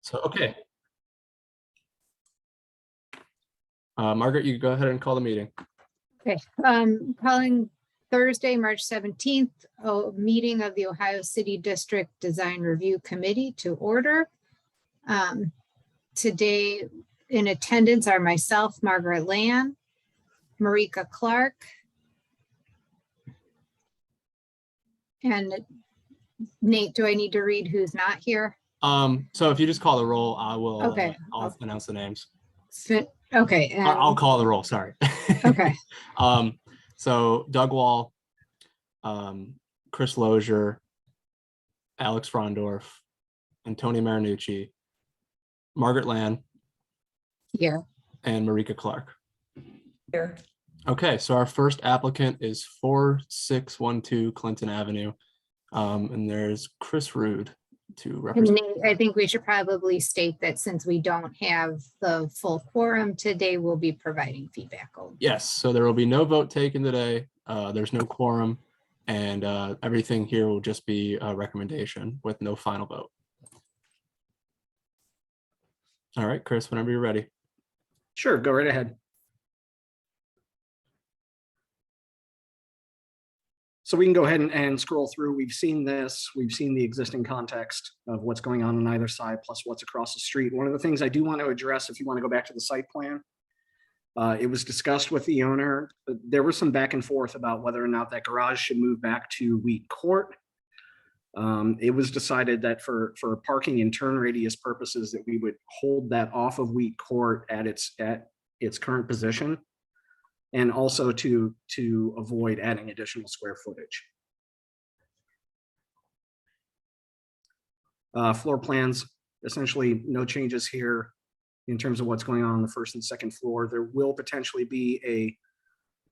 So, okay. Margaret, you go ahead and call the meeting. Okay, calling Thursday, March 17th, a meeting of the Ohio City District Design Review Committee to order. Today in attendance are myself, Margaret Land, Marika Clark, and Nate, do I need to read who's not here? So if you just call the roll, I will Okay. I'll announce the names. Okay. And I'll call the roll, sorry. okay. So Doug Wall, Chris Lozier, Alex Frondorf, and Tony Marinucci, Margaret Land, Here. and Marika Clark. Here. Okay, so our first applicant is 4612 Clinton Avenue. And there's Chris Rood to represent. Nate, I think we should probably state that since we don't have the full quorum today, we'll be providing feedback. Yes, so there will be no vote taken today. There's no quorum, and everything here will just be a recommendation with no final vote. All right, Chris, whenever you're ready. Sure, go right ahead. So we can go ahead and scroll through. We've seen this. We've seen the existing context of what's going on either side, plus what's across the street. One of the things I do want to address, if you want to go back to the site plan, it was discussed with the owner. There was some back and forth about whether or not that garage should move back to Wheat Court. It was decided that for parking and turn radius purposes, that we would hold that off of Wheat Court at its current position, and also to avoid adding additional square footage. Floor plans, essentially no changes here in terms of what's going on the first and second floor. There will potentially be a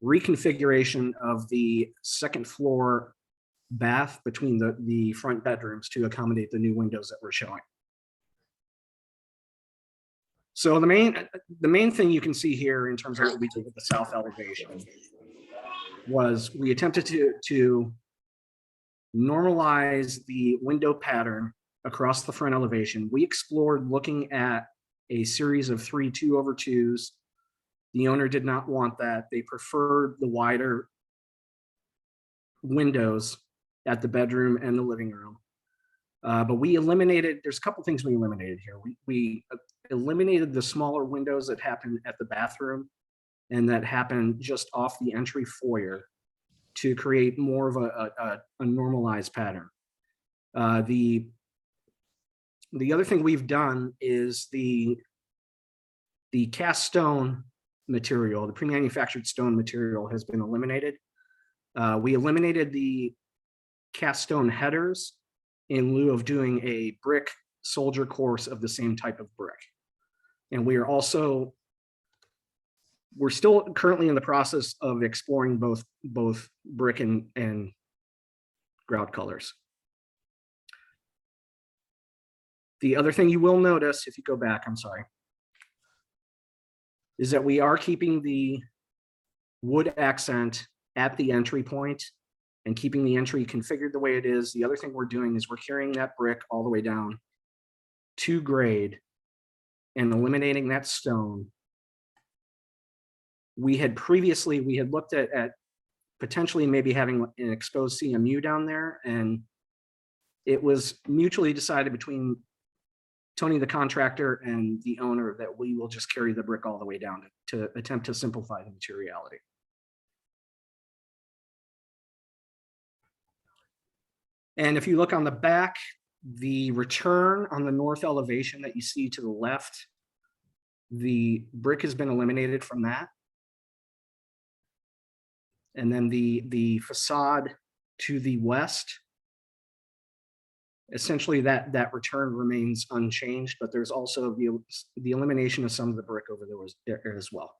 reconfiguration of the second floor bath between the front bedrooms to accommodate the new windows that we're showing. So the main thing you can see here in terms of what we did with the south elevation was we attempted to normalize the window pattern across the front elevation. We explored looking at a series of 3 2/2s. The owner did not want that. They preferred the wider windows at the bedroom and the living room. But we eliminated, there's a couple things we eliminated here. We eliminated the smaller windows that happen at the bathroom and that happen just off the entry foyer to create more of a normalized pattern. The other thing we've done is the cast stone material, the pre-manufactured stone material has been eliminated. We eliminated the cast stone headers in lieu of doing a brick soldier course of the same type of brick. And we're still currently in the process of exploring both brick and grout colors. The other thing you will notice, if you go back, I'm sorry, is that we are keeping the wood accent at the entry point and keeping the entry configured the way it is. The other thing we're doing is we're carrying that brick all the way down to grade and eliminating that stone. We had looked at potentially maybe having an exposed CMU down there, and it was mutually decided between Tony, the contractor, and the owner that we will just carry the brick all the way down to attempt to simplify the materiality. And if you look on the back, the return on the north elevation that you see to the left, the brick has been eliminated from that. And then the facade to the west, essentially that return remains unchanged, but there's also the elimination of some of the brick over there as well.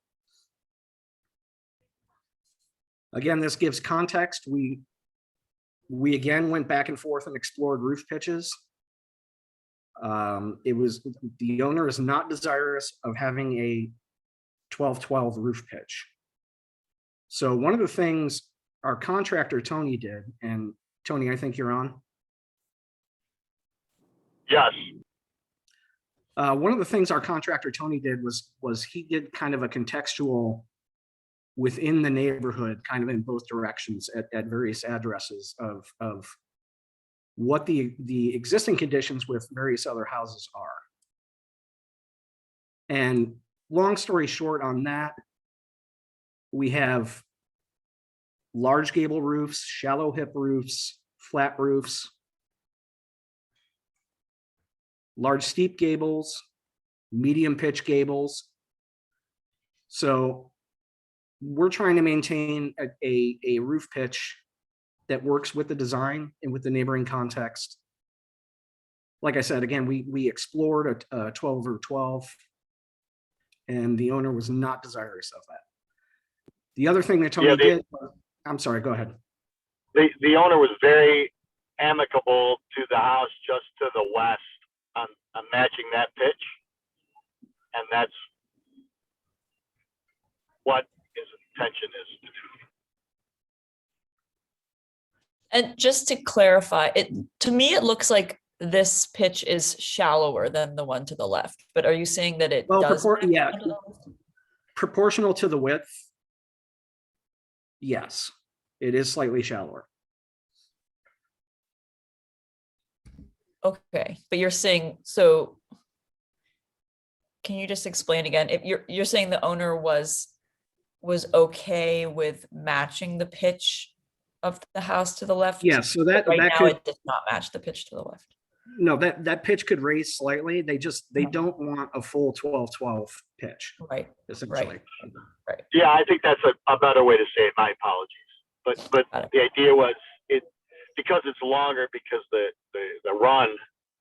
Again, this gives context. We again went back and forth and explored roof pitches. The owner is not desirous of having a 12-12 roof pitch. So one of the things our contractor Tony did, and Tony, I think you're on. Yes. One of the things our contractor Tony did was he did kind of a contextual within the neighborhood, kind of in both directions at various addresses of what the existing conditions with various other houses are. And long story short on that, we have large gable roofs, shallow hip roofs, flat roofs, large steep gables, medium pitch gables. So we're trying to maintain a roof pitch that works with the design and with the neighboring context. Like I said, again, we explored a 12 over 12, and the owner was not desirous of that. The other thing that Tony did, I'm sorry, go ahead. The owner was very amicable to the house just to the west on matching that pitch, and that's what his intention is. And just to clarify, to me, it looks like this pitch is shallower than the one to the left. But are you saying that it does? Yeah, proportional to the width. Yes, it is slightly shallower. Okay, but you're saying, so can you just explain again? If you're saying the owner was okay with matching the pitch of the house to the left? Yeah, so that now it does not match the pitch to the left. No, that pitch could raise slightly. They don't want a full 12-12 pitch. Right. Essentially. Right. Yeah, I think that's a better way to say it. My apologies. But the idea was because it's longer, because the run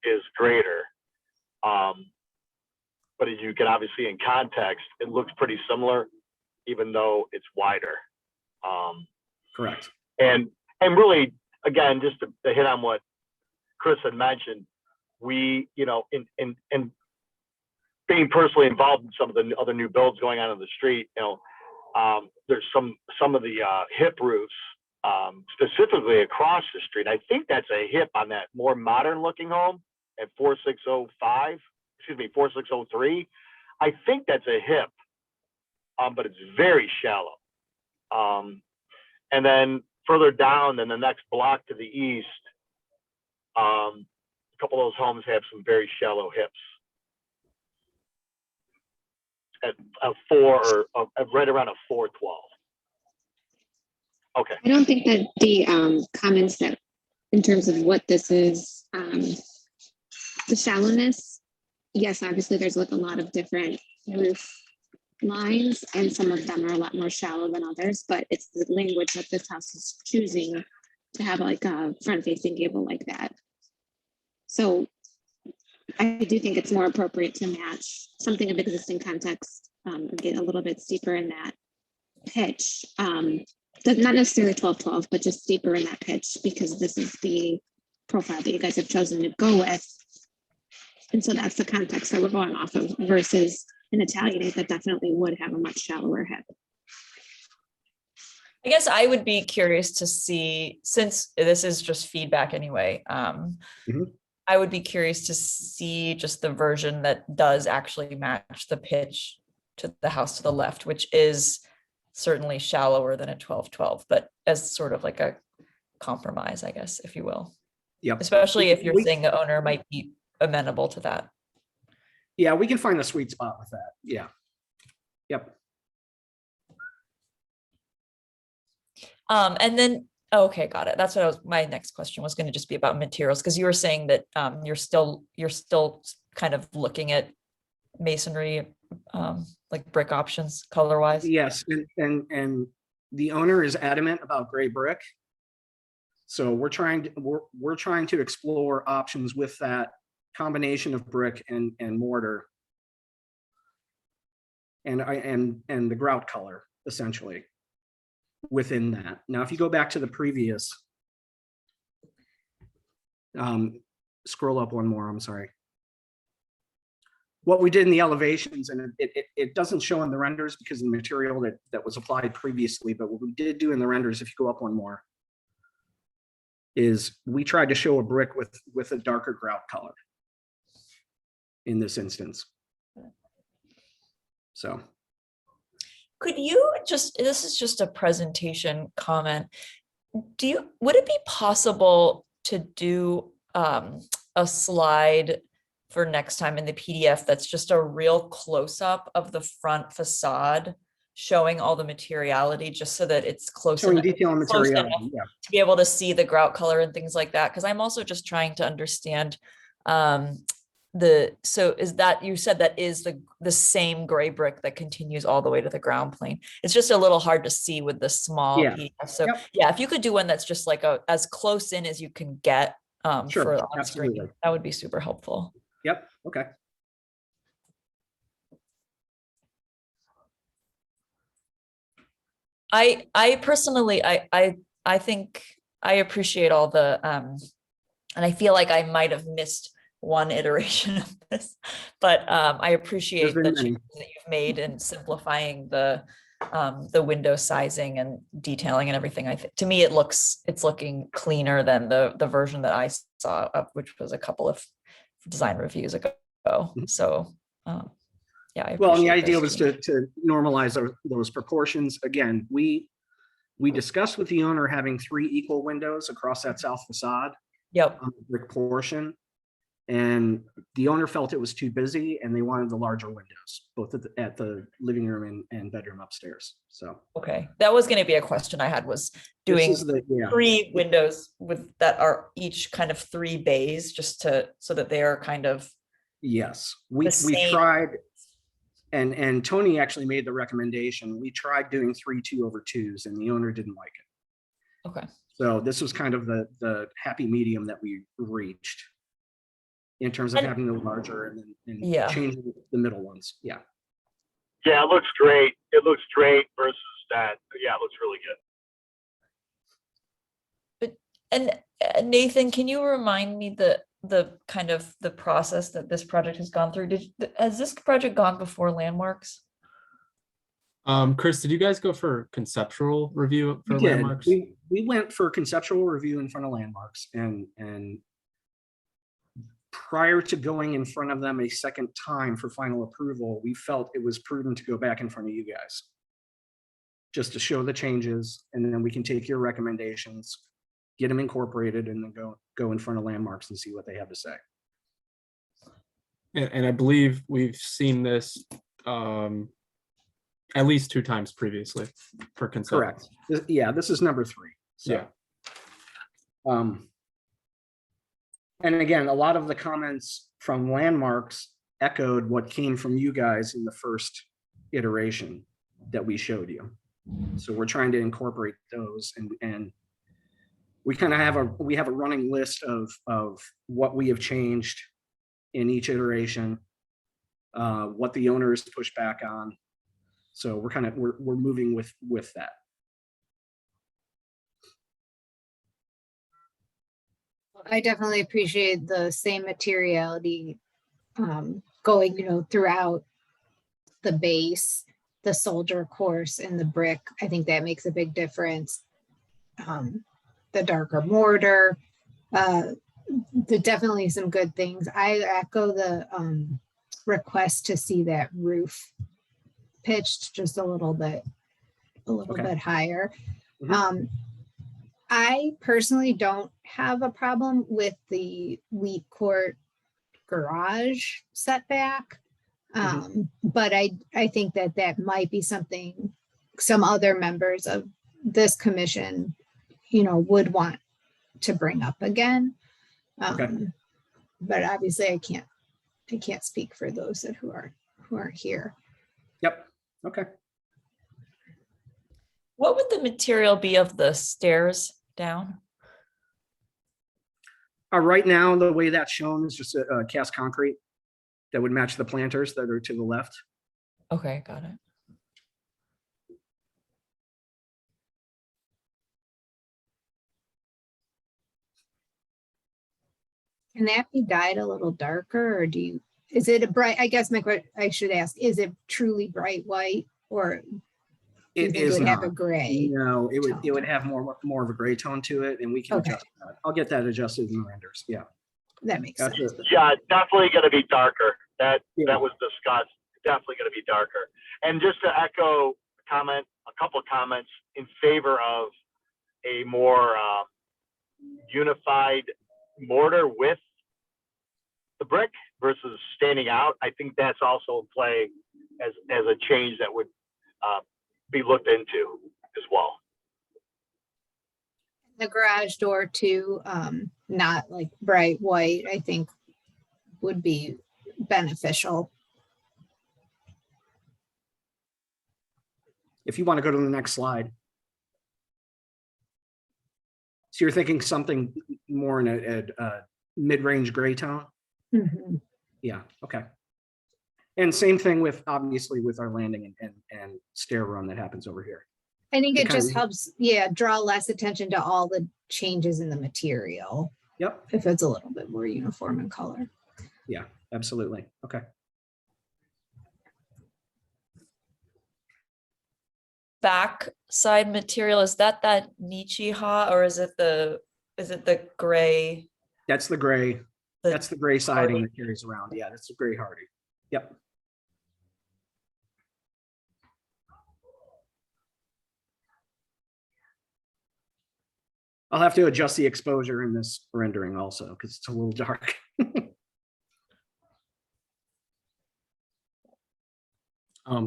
is greater. But as you can obviously in context, it looks pretty similar, even though it's wider. Correct. And really, again, just to hit on what Chris had mentioned, we, in being personally involved in some of the other new builds going on in the street, there's some of the hip roofs, specifically across the street. I think that's a hip on that more modern looking home at 4603. I think that's a hip, but it's very shallow. And then further down, then the next block to the east, a couple of those homes have some very shallow hips at a 4 or right around a 412. Okay. I don't think that the comments that in terms of what this is, the shallowness, yes, obviously there's like a lot of different roof lines and some of them are a lot more shallow than others, but it's the language that this house is choosing to have like a front facing gable like that. So I do think it's more appropriate to match something of existing context, get a little bit steeper in that pitch. Not necessarily 12-12, but just steeper in that pitch because this is the profile that you guys have chosen to go with. And so that's the context that we're going off of versus an Italianate that definitely would have a much shallower hip. I guess I would be curious to see, since this is just feedback anyway, I would be curious to see just the version that does actually match the pitch to the house to the left, which is certainly shallower than a 12-12, but as sort of like a compromise, I guess, if you will. Yep. Especially if you're saying the owner might be amenable to that. Yeah, we can find the sweet spot with that. Yeah. Yep. And then, okay, got it. That's what my next question was going to just be about materials, because you were saying that you're still kind of looking at masonry, like brick options color wise. Yes, and the owner is adamant about gray brick. So we're trying to explore options with that combination of brick and mortar and the grout color essentially within that. Now, if you go back to the previous, scroll up one more, I'm sorry. What we did in the elevations, and it doesn't show in the renders because of the material that was applied previously, but what we did do in the renders, if you go up one more, is we tried to show a brick with a darker grout color in this instance. So. Could you just, this is just a presentation comment. Would it be possible to do a slide for next time in the PDF that's just a real close-up of the front facade showing all the materiality, just so that it's close Showing enough, detail and close materiality, enough yeah. to be able to see the grout color and things like that? Because I'm also just trying to understand so is that, you said that is the same gray brick that continues all the way to the ground plane. It's just a little hard to see with the small Yeah. PDF. So Yep. yeah, if you could do one that's just like as close in as you can get Sure, for on screen, absolutely. that would be super helpful. Yep, okay. I personally, I think I appreciate all the, and I feel like I might have missed one iteration of this, but I appreciate the been many. changes that you've made in simplifying the window sizing and detailing and everything. To me, it's looking cleaner than the version that I saw, which was a couple of design reviews ago. So yeah. Well, and the appreciate idea those was changes. to normalize those proportions. Again, we discussed with the owner having 3 equal windows across that south facade Yep. on the brick portion. And the owner felt it was too busy and they wanted the larger windows, both at the living room and bedroom upstairs. So. Okay. That was going to be a question I had, was doing This is yeah. 3 windows that are each kind of 3 bays, just so that they are kind of. Yes, we same. tried, and Tony actually made the recommendation. We tried doing 3 2/2s and the owner didn't like it. Okay. So this was kind of the happy medium that we reached in terms of having the larger and Yeah. changing the middle ones. Yeah. Yeah, it looks great. It looks great versus that. Yeah, it looks really good. And Nathan, can you remind me the kind of the process that this project has gone through? Has this project gone before Landmarks? Chris, did you guys go for conceptual review for We did. Landmarks? We went for conceptual review in front of Landmarks, and prior to going in front of them a second time for final approval, we felt it was prudent to go back in front of you guys, just to show the changes, and then we can take your recommendations, get them incorporated, and then go in front of Landmarks and see what they have to say. And I believe we've seen this at least 2 times previously for conceptual. Correct. Yeah, this is number 3. So. Yeah. And again, a lot of the comments from Landmarks echoed what came from you guys in the first iteration that we showed you. So we're trying to incorporate those, and we kind of have a running list of what we have changed in each iteration, what the owners pushed back on. So we're moving with that. I definitely appreciate the same materiality going, throughout the base, the soldier course, and the brick. I think that makes a big difference. The darker mortar, definitely some good things. I echo the request to see that roof pitched just a little bit higher. Mhm. I personally don't have a problem with the wheat court garage setback. But I think that might be something some other members of this commission, would want to bring up again. But obviously I can't speak for those who aren't here. Yep. Okay. What would the material be of the stairs down? Right now, the way that's shown is just a cast concrete that would match the planters that are to the left. Okay, got it. Can that be dyed a little darker, or is it a bright, I guess I should ask, is it truly bright white, or It is have a not. gray? No, it tone? would have more of a gray tone to it, and we can Okay. adjust that. I'll get that adjusted in the renders. Yeah. That makes That's sense. it. Yeah, it's definitely going to be darker. That Yeah. was discussed. Definitely going to be darker. And just to echo a couple of comments in favor of a more unified mortar with the brick versus standing out. I think that's also in play as a change that would be looked into as well. The garage door too, not like bright white, I think would be beneficial. If you want to go to the next slide. So you're thinking something more in a mid-range gray tone? Mhm. Yeah, okay. And same thing with, obviously, with our landing and stair run that happens over here. I think It it kinda- just helps, draw less attention to all the changes in the material Yep, if it's a little bit more uniform in color. yeah, absolutely. Okay. Back side material, is that Nichiha, or is it the gray? That's the gray. the That's the gray siding Hardy? that carries around. Yeah, that's the gray Hardy. Yep. I'll have to adjust the exposure in this rendering also because it's a little dark.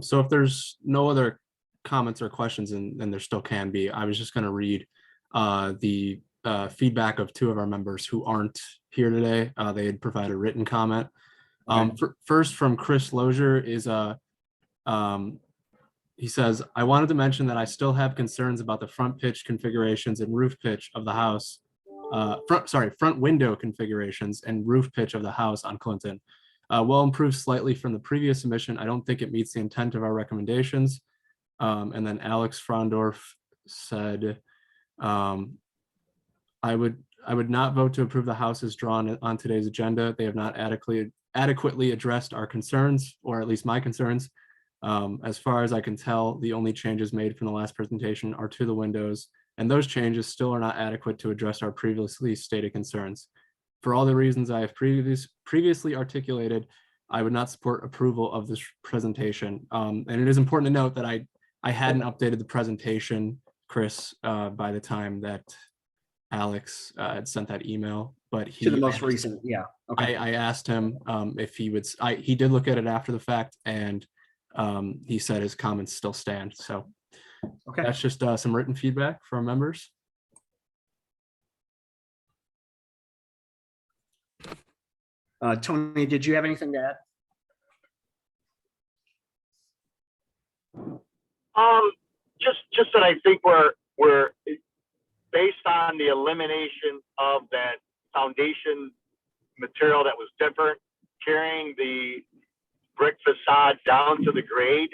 So if there's no other comments or questions, and there still can be, I was just going to read the feedback of two of our members who aren't here today. They had provided a written comment. First, from Chris Lozier is he says, I wanted to mention that I still have concerns about the front pitch configurations and roof pitch of the house. Front window configurations and roof pitch of the house on Clinton. Well improved slightly from the previous submission. I don't think it meets the intent of our recommendations. And then Alex Frondorf said, I would not vote to approve the house as drawn on today's agenda. They have not adequately addressed our concerns, or at least my concerns. As far as I can tell, the only changes made from the last presentation are to the windows, and those changes still are not adequate to address our previously stated concerns. For all the reasons I have previously articulated, I would not support approval of this presentation. And it is important to note that I hadn't updated the presentation, Chris, by the time that Alex had sent that email, but To the most recent, yeah. Okay. I asked him if he would, he did look at it after the fact, and he said his comments still stand. So Okay. that's just some written feedback from members. Tony, did you have anything to add? Just that I think we're based on the elimination of that foundation material that was different, carrying the brick facade down to the grade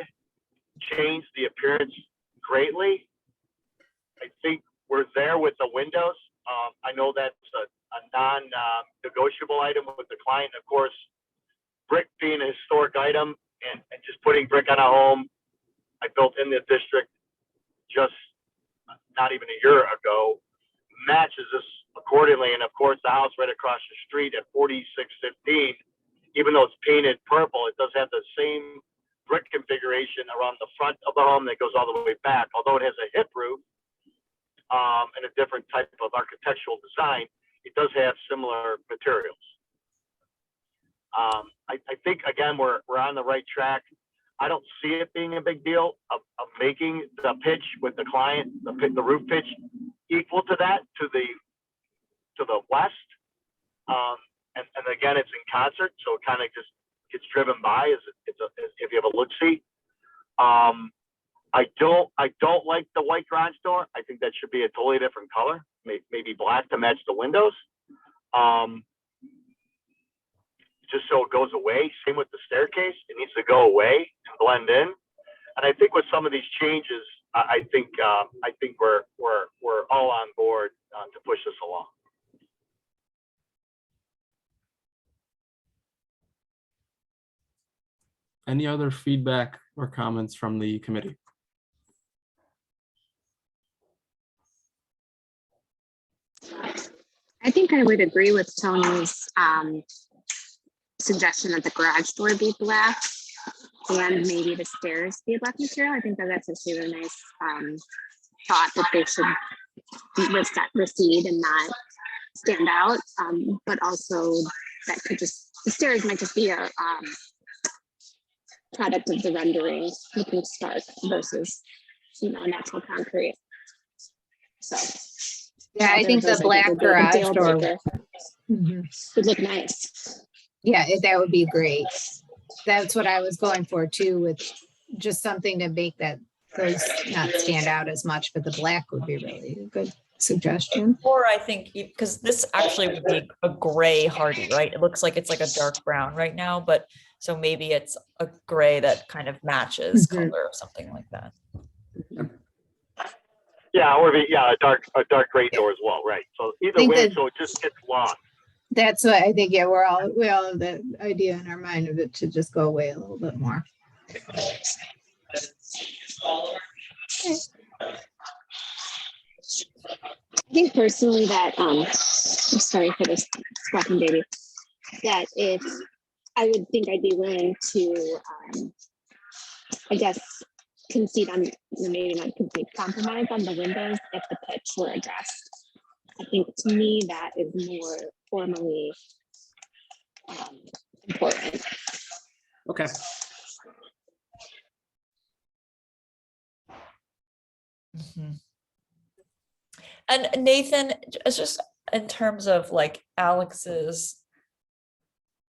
changed the appearance greatly. I think we're there with the windows. I know that's a non-negotiable item with the client. Of course, brick being a historic item and just putting brick on a home, I built in the district just not even a year ago, matches this accordingly. And of course, the house right across the street at 4615, even though it's painted purple, it does have the same brick configuration around the front of the home that goes all the way back. Although it has a hip roof and a different type of architectural design, it does have similar materials. I think, again, we're on the right track. I don't see it being a big deal of making the pitch with the client, the roof pitch, equal to that to the west. And again, it's in concert, so it kind of just gets driven by as if you have a look-see. I don't like the white garage door. I think that should be a totally different color, maybe black to match the windows. Just so it goes away. Same with the staircase. It needs to go away and blend in. And I think with some of these changes, I think we're all on board to push this along. Any other feedback or comments from the committee? I think I would agree with Tony's suggestion that the garage door be black and maybe the stairs be a black material. I think that that's actually a really nice thought that they should recede and not stand out. But also that could just, the stairs might just be a product of the rendering looking stark versus, you know, natural concrete. So Yeah, I think the black garage door would look nice. Yeah, that would be great. That's what I was going for too, with just something to make that those not stand out as much, but the black would be really a good suggestion. Or I think, because this actually would be a gray hardy, right? It looks like it's like a dark brown right now, but so maybe it's a gray that kind of matches color or something like that. Yeah, or a dark gray door as well, right? So either way, so it just gets lost. That's what I think. Yeah, we all have the idea in our mind of it to just go away a little bit more. I think personally that I'm sorry for this squawking baby. That if I would think I'd be willing to, I guess, concede on, maybe not concede, compromise on the windows if the pitch were addressed. I think to me that is more formally important. Okay. And Nathan, just in terms of like Alex's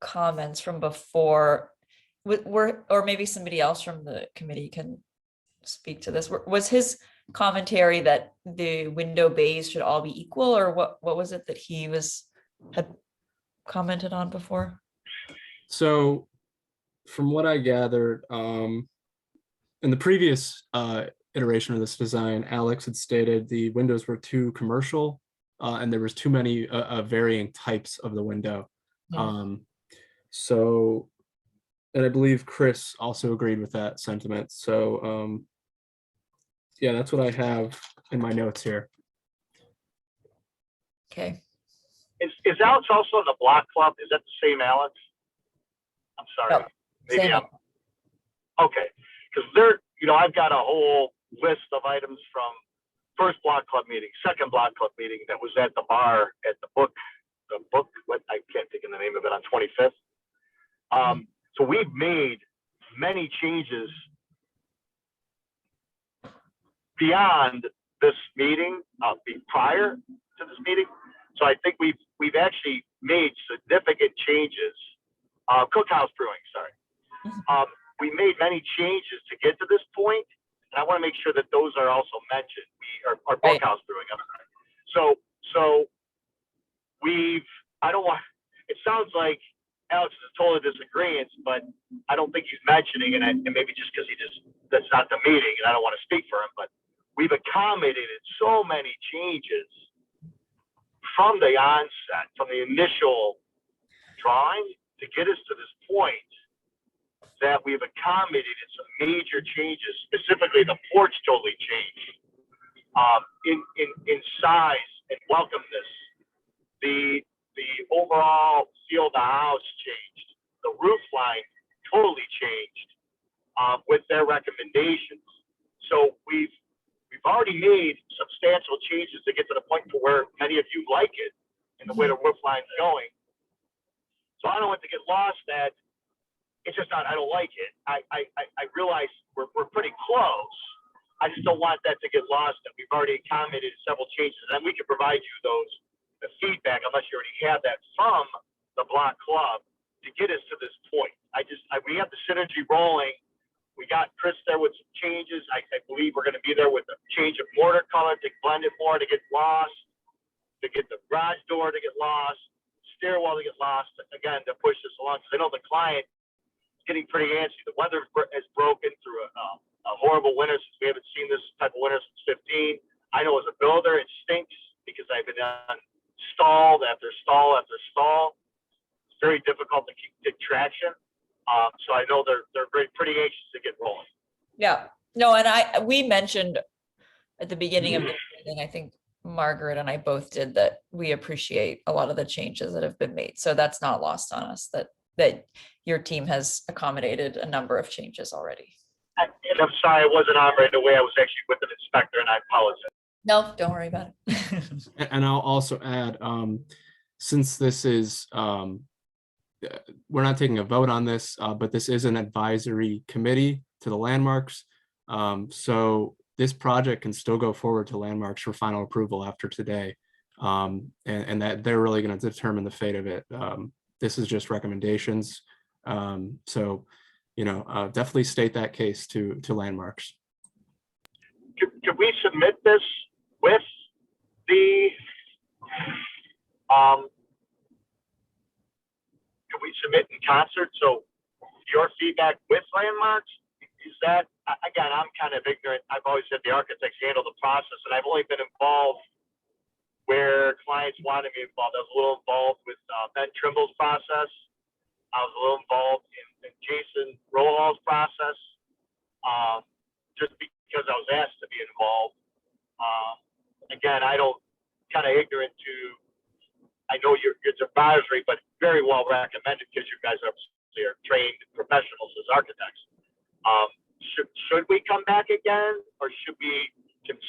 comments from before, or maybe somebody else from the committee can speak to this. Was his commentary that the window bays should all be equal, or what was it that he had commented on before? So from what I gathered, in the previous iteration of this design, Alex had stated the windows were too commercial and there was too many varying types of the window. So, and I believe Chris also agreed with that sentiment. So yeah, that's what I have in my notes here. Okay. Is Alex also in the block club? Is that the same Alex? I'm sorry. No, Maybe same. Okay. Because I've got a whole list of items from first block club meeting, second block club meeting that was at the bar at the book, what I can't think of the name of it, on 25th. So we've made many changes beyond this meeting, prior to this meeting. So I think we've actually made significant changes. Cookhouse Brewing, sorry. We made many changes to get to this point, and I want to make sure that those are also mentioned. Our Bookhouse Brewing. I'm sorry. So it sounds like Alex is totally disagreeing, but I don't think he's mentioning it, and maybe just because that's not the meeting, and I don't want to speak for him, but we've accommodated so many changes from the onset, from the initial drawing to get us to this point, that we've accommodated some major changes. Specifically, the porch totally changed in size and welcomeness. The overall feel of the house changed. The roof line totally changed with their recommendations. So we've already made substantial changes to get to the point to where many of you like it and the way the roof line's going. So I don't want to get lost that it's just not, I don't like it. I realize we're pretty close. I just don't want that to get lost, that we've already accommodated several changes, and we can provide you the feedback, unless you already have that from the block club, to get us to this point. We have the synergy rolling. We got Chris there with some changes. I believe we're going to be there with a change of mortar color to blend it more, to get lost, to get the garage door to get lost, stairwell to get lost, again, to push this along. Because I know the client is getting pretty antsy. The weather has broken through a horrible winter, since we haven't seen this type of winter since 15. I know as a builder, it stinks because I've been on stall after stall after stall. It's very difficult to get traction. So I know they're pretty anxious to get rolling. Yeah, no, and we mentioned at the beginning of the meeting, I think Margaret and I both did, that we appreciate a lot of the changes that have been made. So that's not lost on us, that that your team has accommodated a number of changes already. And I'm sorry, I wasn't on right away. I was actually with an inspector, and I apologize. No, don't worry about it. And I'll also add, since this is, we're not taking a vote on this, but this is an advisory committee to the landmarks. So this project can still go forward to landmarks for final approval after today. And that they're really going to determine the fate of it. This is just recommendations. So, definitely state that case to landmarks. Could we submit this with the, could we submit in concert? So your feedback with landmarks, is that, again, I'm kind of ignorant. I've always said the architects handle the process, and I've only been involved where clients wanted me involved. I was a little involved with Ben Trimble's process. I was a little involved in Jason Rollhall's process, just because I was asked to be involved. Again, I don't, kind of ignorant to, I know it's advisory, but very well recommended because you guys are trained professionals as architects. Should we come back again, or should we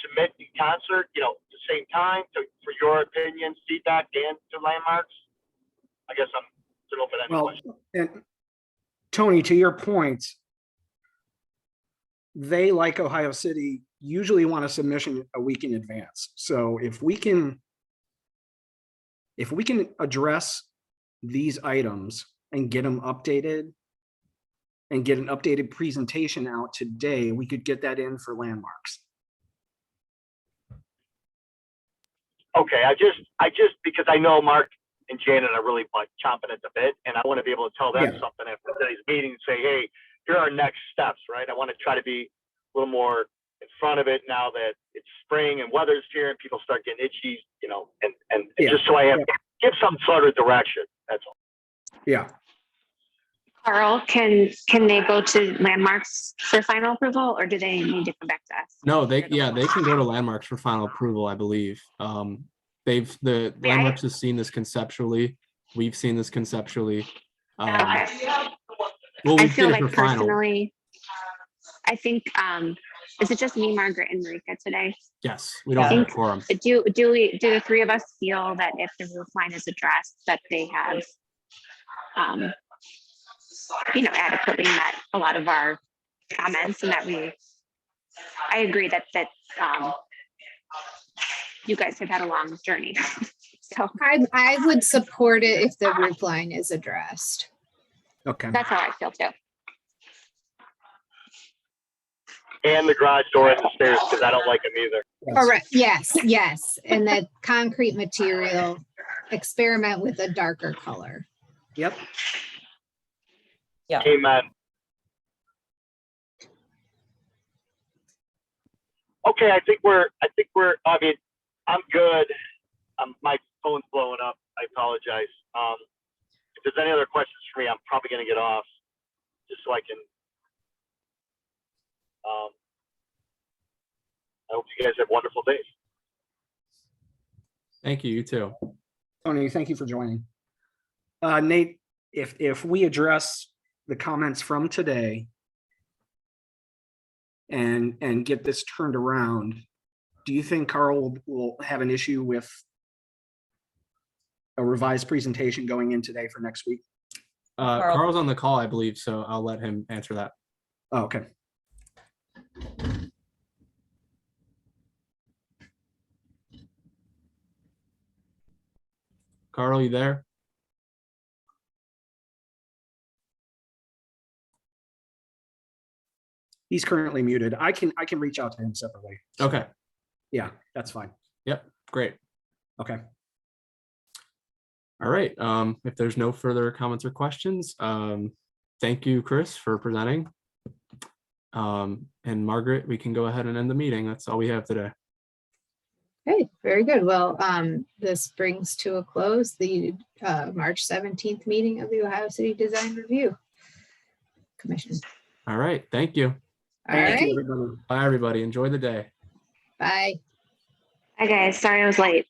submit in concert, at the same time for your opinions, feedback, and to landmarks? I guess I'm open ended question. And Tony, to your point, they, like Ohio City, usually want a submission a week in advance. So if we can address these items and get them updated and get an updated presentation out today, we could get that in for landmarks. Okay, I just because I know Mark and Janet are really like chomping at the bit, and I want to be able to tell them something after today's meeting and say, hey, here are our next steps, right? I want to try to be a little more in front of it now that it's spring and weather's here and people start getting itchy, and just so I have give some sort of direction. That's all. Yeah. Carl, can they go to landmarks for final approval, or do they need to come back to us? No, they can go to landmarks for final approval, I believe. Landmarks has seen this conceptually. We've seen this conceptually. Okay. Well, I we feel did it like for final. personally, I think, is it just me, Margaret, and Marika today? Yes, we don't have a quorum. Do the three of us feel that if the roof line is addressed, that they have, adequately met a lot of our comments, and that I agree that you guys have had a long journey. So I would support it if the roof line is addressed. Okay. that's how I feel too. And the garage door and the stairs, because I don't like them either. Correct. Yes. And that concrete material, experiment with a darker color. Yep. Yeah. Amen. Okay, I think we're, I mean, I'm good. My phone's blowing up. I apologize. If there's any other questions for me, I'm probably going to get off just so I can, I hope you guys have wonderful days. Thank you. You too. Tony, thank you for joining. Nate, if we address the comments from today and get this turned around, do you think Carl will have an issue with a revised presentation going in today for next week? Carl's on the call, I believe, so I'll let him answer that. Oh, okay. Carl, you there? He's currently muted. I can reach out to him separately. Okay. Yeah, that's fine. Yep. Great. Okay. All right. If there's no further comments or questions, thank you, Chris, for presenting. And Margaret, we can go ahead and end the meeting. That's all we have today. Okay, very good. Well, this brings to a close the March 17th meeting of the Ohio City Design Review Commission. All right. Thank you. All Thank you, right. everybody. Bye, everybody. Enjoy the day. Bye. Hi guys, sorry I was late.